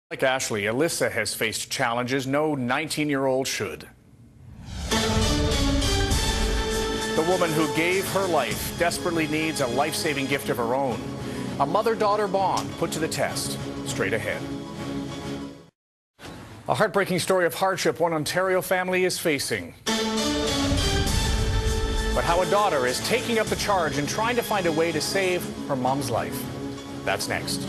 Like Ashley, Alyssa has faced challenges no 19-year-old should. The woman who gave her life desperately needs a life-saving gift of her own. A mother-daughter bond put to the test. Straight ahead. A heartbreaking story of hardship one Ontario family is facing. But how a daughter is taking up the charge and trying to find a way to save her mom's life. That's next.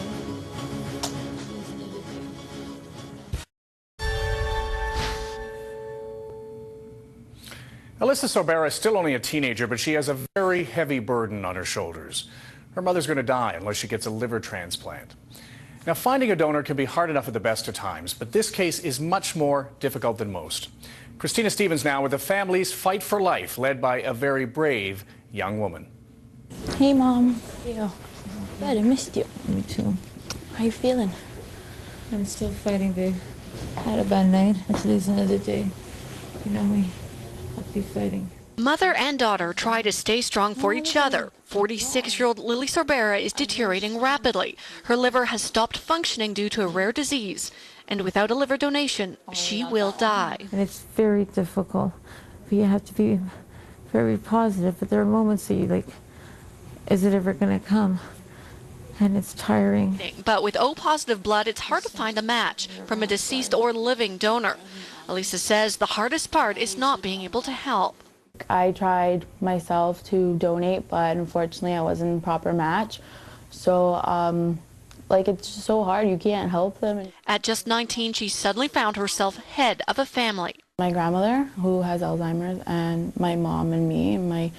Alyssa Sorbara is still only a teenager, but she has a very heavy burden on her shoulders. Her mother's going to die unless she gets a liver transplant. Now, finding a donor can be hard enough at the best of times, but this case is much more difficult than most. Christina Stevens now with the family's fight for life, led by a very brave young woman. Hey, Mom. Yeah, I missed you. Me too. How you feeling? I'm still fighting, babe. I had a bad night. Today's another day. You know me. I'll be fighting. Mother and daughter try to stay strong for each other. 46-year-old Lidia Sorbara is deteriorating rapidly. Her liver has stopped functioning due to a rare disease. And without a liver donation, she will die. And it's very difficult. But you have to be very positive. But there are moments that you like, is it ever going to come? And it's tiring. But with O-positive blood, it's hard to find a match from a deceased or living donor. Alyssa says the hardest part is not being able to help. I tried myself to donate, but unfortunately I wasn't a proper match. So, it's just so hard. You can't help them. At just 19, she suddenly found herself head of a family. My grandmother, who has Alzheimer's, and my mom and me. And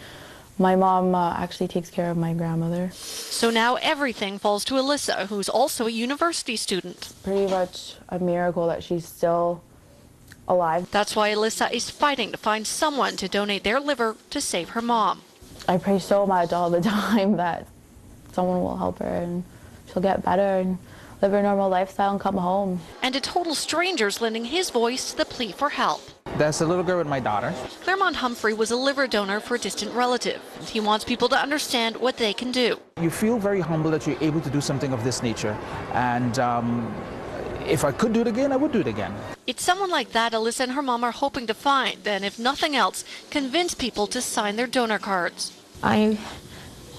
my mom actually takes care of my grandmother. So now everything falls to Alyssa, who's also a university student. Pretty much a miracle that she's still alive. That's why Alyssa is fighting to find someone to donate their liver to save her mom. I pray so much all the time that someone will help her and she'll get better and live her normal lifestyle and come home. And a total stranger's lending his voice to the plea for help. That's a little girl with my daughter. Claremont Humphrey was a liver donor for a distant relative. He wants people to understand what they can do. You feel very humble that you're able to do something of this nature. And if I could do it again, I would do it again. It's someone like that Alyssa and her mom are hoping to find, and if nothing else, convince people to sign their donor cards. I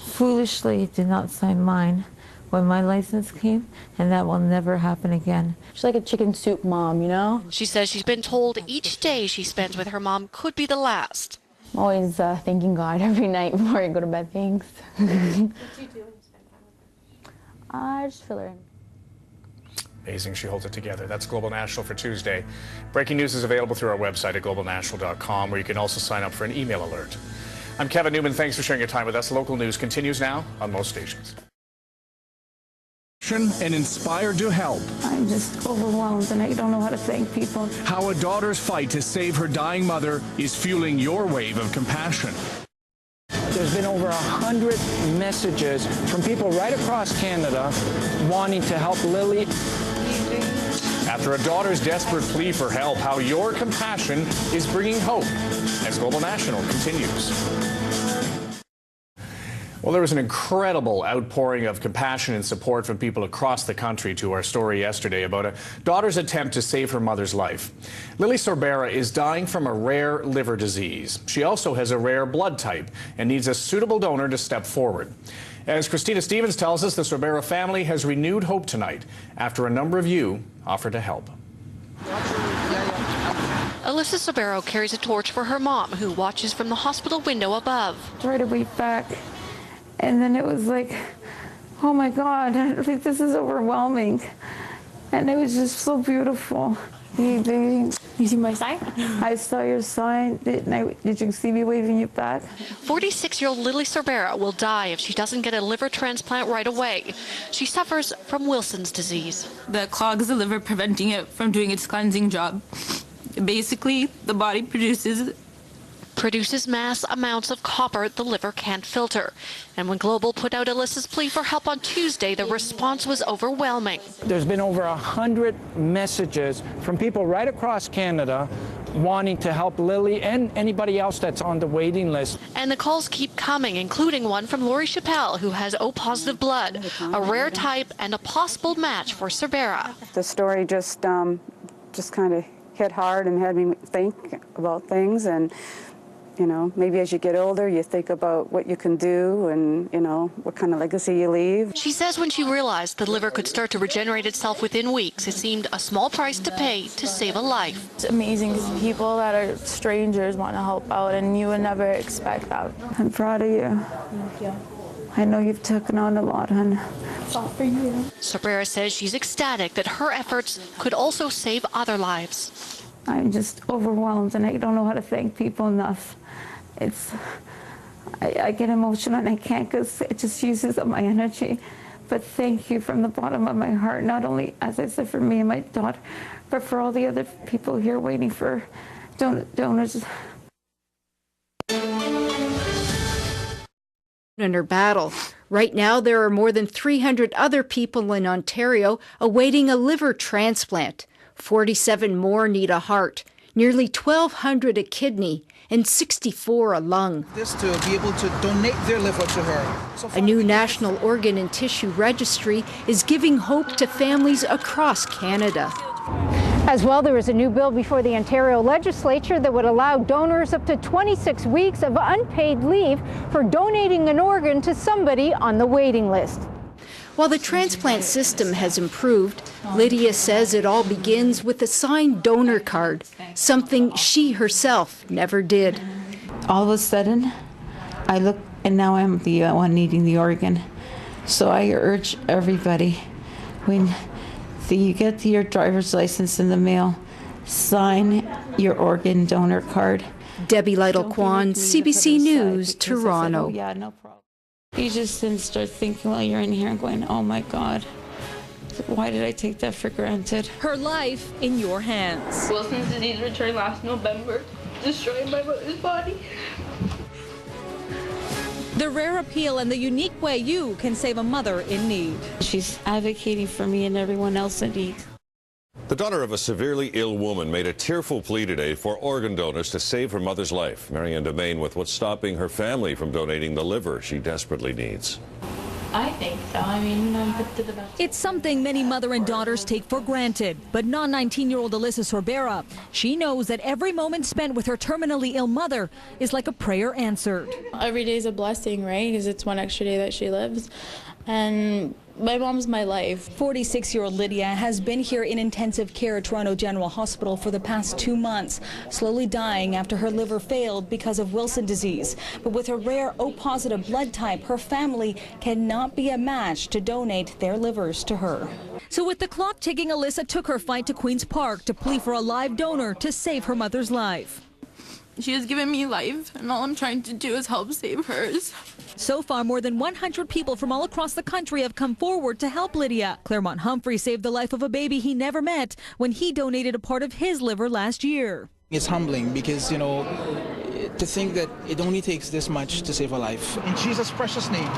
foolishly did not sign mine when my license came, and that will never happen again. She's like a chicken soup mom, you know? She says she's been told each day she spends with her mom could be the last. I'm always thanking God every night before I go to bed. Thanks. What do you do when you spend time with her? I just fill her in. Amazing she holds it together. That's Global National for Tuesday. Breaking news is available through our website at globalnational.com, where you can also sign up for an email alert. I'm Kevin Newman. Thanks for sharing your time with us. Local news continues now on most stations. And inspired to help. I'm just overwhelmed and I don't know how to thank people. How a daughter's fight to save her dying mother is fueling your wave of compassion. There's been over 100 messages from people right across Canada wanting to help Lily. After a daughter's desperate plea for help, how your compassion is bringing hope as Global National continues. Well, there was an incredible outpouring of compassion and support from people across the country to our story yesterday about a daughter's attempt to save her mother's life. Lidia Sorbara is dying from a rare liver disease. She also has a rare blood type and needs a suitable donor to step forward. As Christina Stevens tells us, the Sorbara family has renewed hope tonight after a number of you offered to help. Alyssa Sorbara carries a torch for her mom, who watches from the hospital window above. Try to wait back. And then it was like, oh my God, like this is overwhelming. And it was just so beautiful. You see my sign? I saw your sign. Did you see me waving you back? 46-year-old Lidia Sorbara will die if she doesn't get a liver transplant right away. She suffers from Wilson's disease. That clogs the liver, preventing it from doing its cleansing job. Basically, the body produces mass amounts of copper the liver can't filter. And when Global put out Alyssa's plea for help on Tuesday, the response was overwhelming. There's been over 100 messages from people right across Canada wanting to help Lily and anybody else that's on the waiting list. And the calls keep coming, including one from Lori Chappelle, who has O-positive blood, a rare type and a possible match for Sorbara. The story just kind of hit hard and had me think about things, and you know, maybe as you get older, you think about what you can do and, you know, what kind of legacy you leave. She says when she realized the liver could start to regenerate itself within weeks, it seemed a small price to pay to save a life. It's amazing because people that are strangers want to help out, and you would never expect that. I'm proud of you. Thank you. I know you've taken on a lot, hon. It's all for you. Sorbara says she's ecstatic that her efforts could also save other lives. I'm just overwhelmed, and I don't know how to thank people enough. I get emotional and I can't because it just uses up my energy. But thank you from the bottom of my heart, not only, as I said, for me and my daughter, but for all the other people here waiting for donors. In her battle. Right now, there are more than 300 other people in Ontario awaiting a liver transplant. 47 more need a heart, nearly 1,200 a kidney, and 64 a lung. This to be able to donate their liver to her. A new national organ and tissue registry is giving hope to families across Canada. As well, there is a new bill before the Ontario legislature that would allow donors up to 26 weeks of unpaid leave for donating an organ to somebody on the waiting list. While the transplant system has improved, Lidia says it all begins with a signed donor card, something she herself never did. All of a sudden, I look, and now I'm the one needing the organ. So I urge everybody, when you get your driver's license in the mail, sign your organ donor card. Debbie Lytle-Kwan, CBC News, Toronto. Said, oh, yeah, no problem. You just then start thinking while you're in here and going, oh my God, why did I take that for granted? Her life in your hands. Wilson's disease returned last November, destroying my mother's body. The rare appeal and the unique way you can save a mother in need. She's advocating for me and everyone else in need. The daughter of a severely ill woman made a tearful plea today for organ donors to save her mother's life. Marianne Domain with what's stopping her family from donating the liver she desperately needs. I think so. I mean, it's something many mother and daughters take for granted, but not 19-year-old Alyssa Sorbara. She knows that every moment spent with her terminally ill mother is like a prayer answered. Every day is a blessing, right? Because it's one extra day that she lives. And my mom's my life. 46-year-old Lydia has been here in intensive care at Toronto General Hospital for the past 2 months, slowly dying after her liver failed because of Wilson disease. But with her rare O-positive blood type, her family cannot be a match to donate their livers to her. So with the clock ticking, Alyssa took her flight to Queen's Park to plead for a live donor to save her mother's life. She has given me life, and all I'm trying to do is help save hers. So far, more than 100 people from all across the country have come forward to help Lydia. Claremont Humphrey saved the life of a baby he never met when he donated a part of his liver last year. It's humbling because, you know, to think that it only takes this much to save a life. In Jesus' precious name,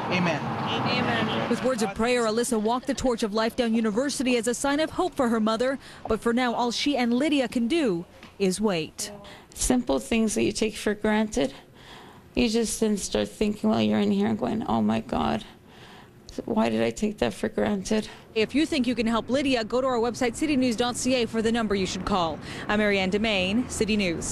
amen. Amen. With words of prayer, Alyssa walked the torch of Life Down University as a sign of hope for her mother. But for now, all she and Lydia can do is wait. Simple things that you take for granted, you just then start thinking while you're in here and going, oh my God, why did I take that for granted? If you think you can help Lydia, go to our website, citynews.ca, for the number you should call. I'm Marianne Domain, City News.